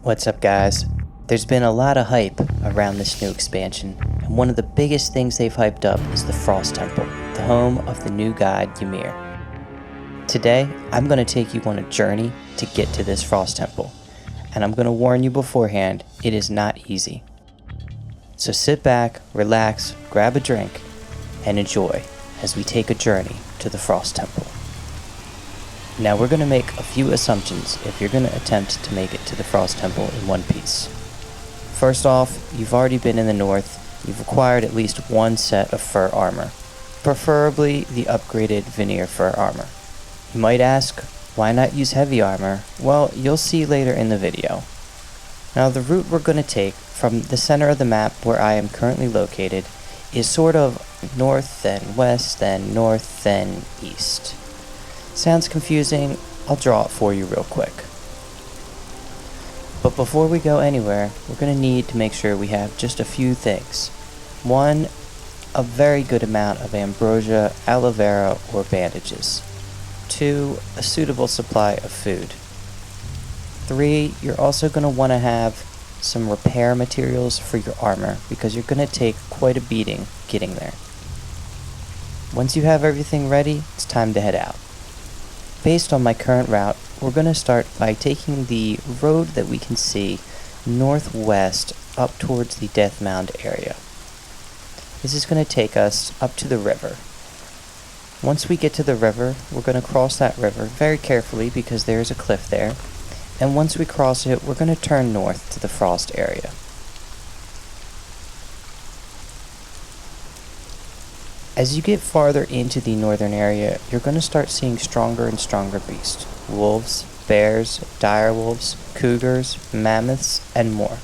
What's up, guys? There's been a lot of hype around this new expansion, and one of the biggest things they've hyped up is the Frost Temple, the home of the new god Ymir. Today, I'm going to take you on a journey to get to this Frost Temple, and I'm going to warn you beforehand, it is not easy. So sit back, relax, grab a drink, and enjoy as we take a journey to the Frost Temple. Now we're going to make a few assumptions if you're going to attempt to make it to the Frost Temple in one piece. First off, you've already been in the north, you've acquired at least one set of fur armor, preferably the upgraded veneer fur armor. You might ask, why not use heavy armor? Well, you'll see later in the video. Now the route we're going to take from the center of the map where I am currently located is sort of north, then west, then north, then east. Sounds confusing, I'll draw it for you real quick. But before we go anywhere, we're going to need to make sure we have just a few things. 1, a very good amount of ambrosia, aloe vera, or bandages. 2, a suitable supply of food. 3, you're also going to want to have some repair materials for your armor because you're going to take quite a beating getting there. Once you have everything ready, it's time to head out. Based on my current route, we're going to start by taking the road that we can see northwest up towards the Death Mound area. This is going to take us up to the river. Once we get to the river, we're going to cross that river very carefully because there's a cliff there. And once we cross it, we're going to turn north to the Frost area. As you get farther into the northern area, you're going to start seeing stronger and stronger beasts. Wolves, bears, direwolves, cougars, mammoths, and more.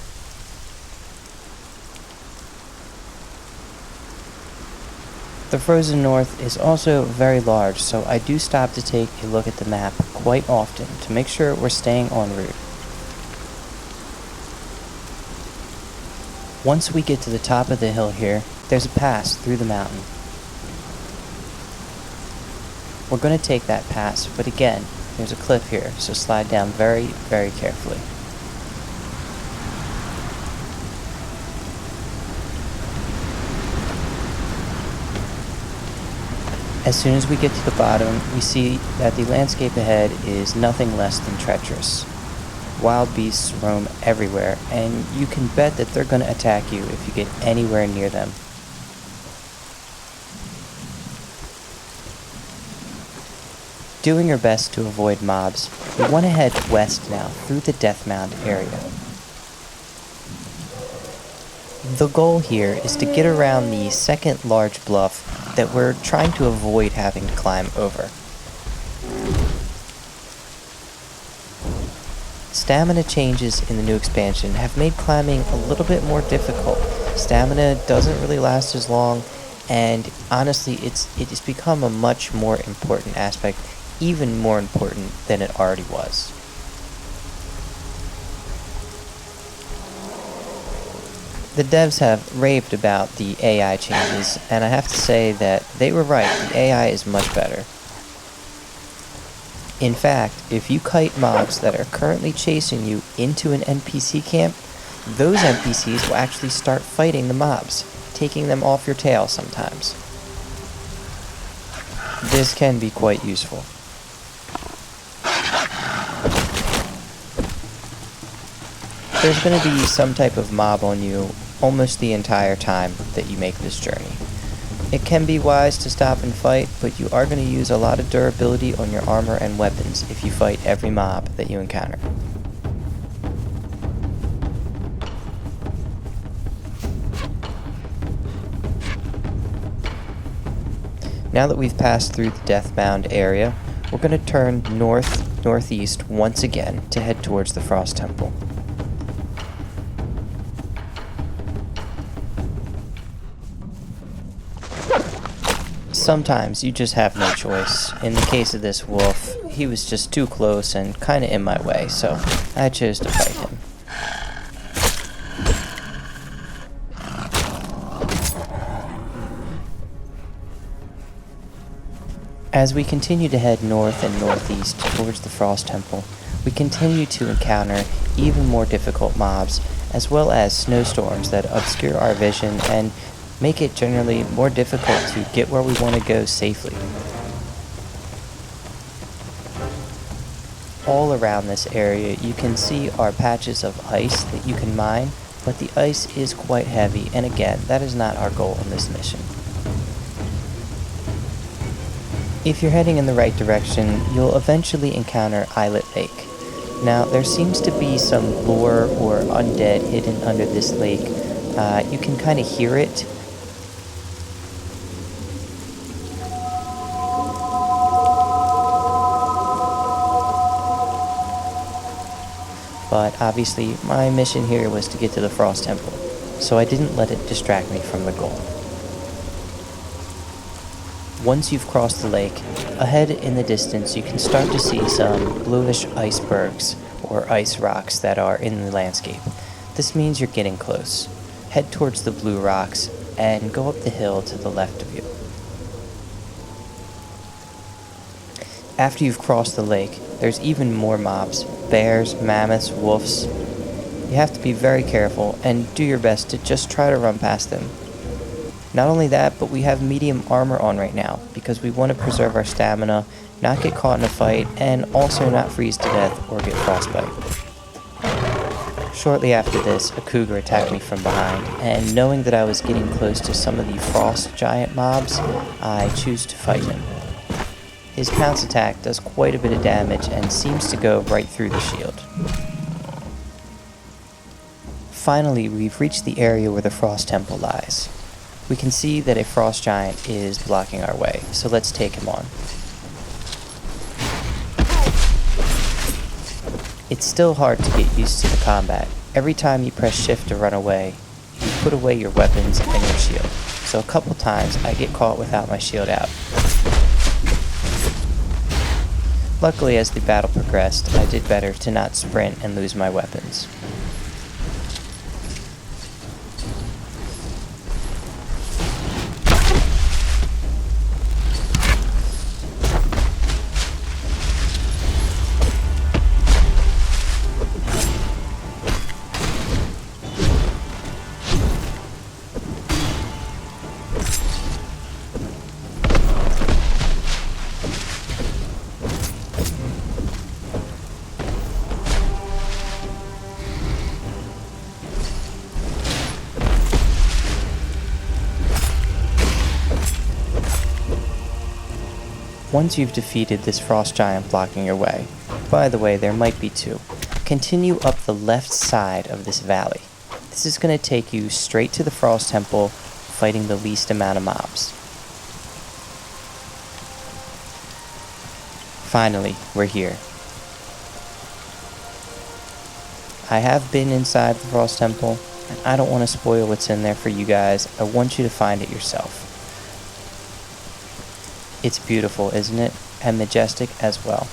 The frozen north is also very large, so I do stop to take a look at the map quite often to make sure we're staying en route. Once we get to the top of the hill here, there's a pass through the mountain. We're going to take that pass, but again, there's a cliff here, so slide down very, very carefully. As soon as we get to the bottom, we see that the landscape ahead is nothing less than treacherous. Wild beasts roam everywhere, and you can bet that they're going to attack you if you get anywhere near them. Doing your best to avoid mobs, we want to head west now through the Death Mound area. The goal here is to get around the second large bluff that we're trying to avoid having to climb over. Stamina changes in the new expansion have made climbing a little bit more difficult. Stamina doesn't really last as long, and honestly, it's become a much more important aspect, even more important than it already was. The devs have raved about the AI changes, and I have to say that they were right, the AI is much better. In fact, if you kite mobs that are currently chasing you into an NPC camp, those NPCs will actually start fighting the mobs, taking them off your tail sometimes. This can be quite useful. There's going to be some type of mob on you almost the entire time that you make this journey. It can be wise to stop and fight, but you are going to use a lot of durability on your armor and weapons if you fight every mob that you encounter. Now that we've passed through the Death Mound area, we're going to turn northeast once again to head towards the Frost Temple. Sometimes you just have no choice. In the case of this wolf, he was just too close and kinda in my way, so I chose to fight him. As we continue to head north and northeast towards the Frost Temple, we continue to encounter even more difficult mobs, as well as snowstorms that obscure our vision and make it generally more difficult to get where we want to go safely. All around this area you can see are patches of ice that you can mine, but the ice is quite heavy, and again, that is not our goal in this mission. If you're heading in the right direction, you'll eventually encounter Islet Lake. Now, there seems to be some lore or undead hidden under this lake. You can kind of hear it. But obviously, my mission here was to get to the Frost Temple, so I didn't let it distract me from the goal. Once you've crossed the lake, ahead in the distance you can start to see some bluish icebergs or ice rocks that are in the landscape. This means you're getting close. Head towards the blue rocks and go up the hill to the left of you. After you've crossed the lake, there's even more mobs: bears, mammoths, wolves. You have to be very careful and do your best to just try to run past them. Not only that, but we have medium armor on right now because we want to preserve our stamina, not get caught in a fight, and also not freeze to death or get frostbite. Shortly after this, a cougar attacked me from behind, and knowing that I was getting close to some of the frost giant mobs, I choose to fight him. His pounce attack does quite a bit of damage and seems to go right through the shield. Finally, we've reached the area where the Frost Temple lies. We can see that a frost giant is blocking our way, so let's take him on. It's still hard to get used to the combat. Every time you press shift to run away, you put away your weapons and your shield. So a couple times I get caught without my shield out. Luckily, as the battle progressed, I did better to not sprint and lose my weapons. Once you've defeated this frost giant blocking your way, by the way, there might be two, continue up the left side of this valley. This is going to take you straight to the Frost Temple, fighting the least amount of mobs. Finally, we're here. I have been inside the Frost Temple, and I don't want to spoil what's in there for you guys. I want you to find it yourself. It's beautiful, isn't it? And majestic as well.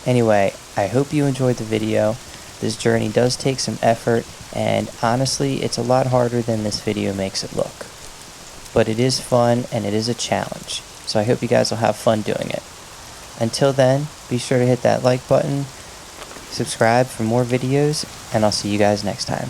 Anyway, I hope you enjoyed the video. This journey does take some effort, and honestly, it's a lot harder than this video makes it look. But it is fun, and it is a challenge. So I hope you guys will have fun doing it. Until then, be sure to hit that like button, subscribe for more videos, and I'll see you guys next time.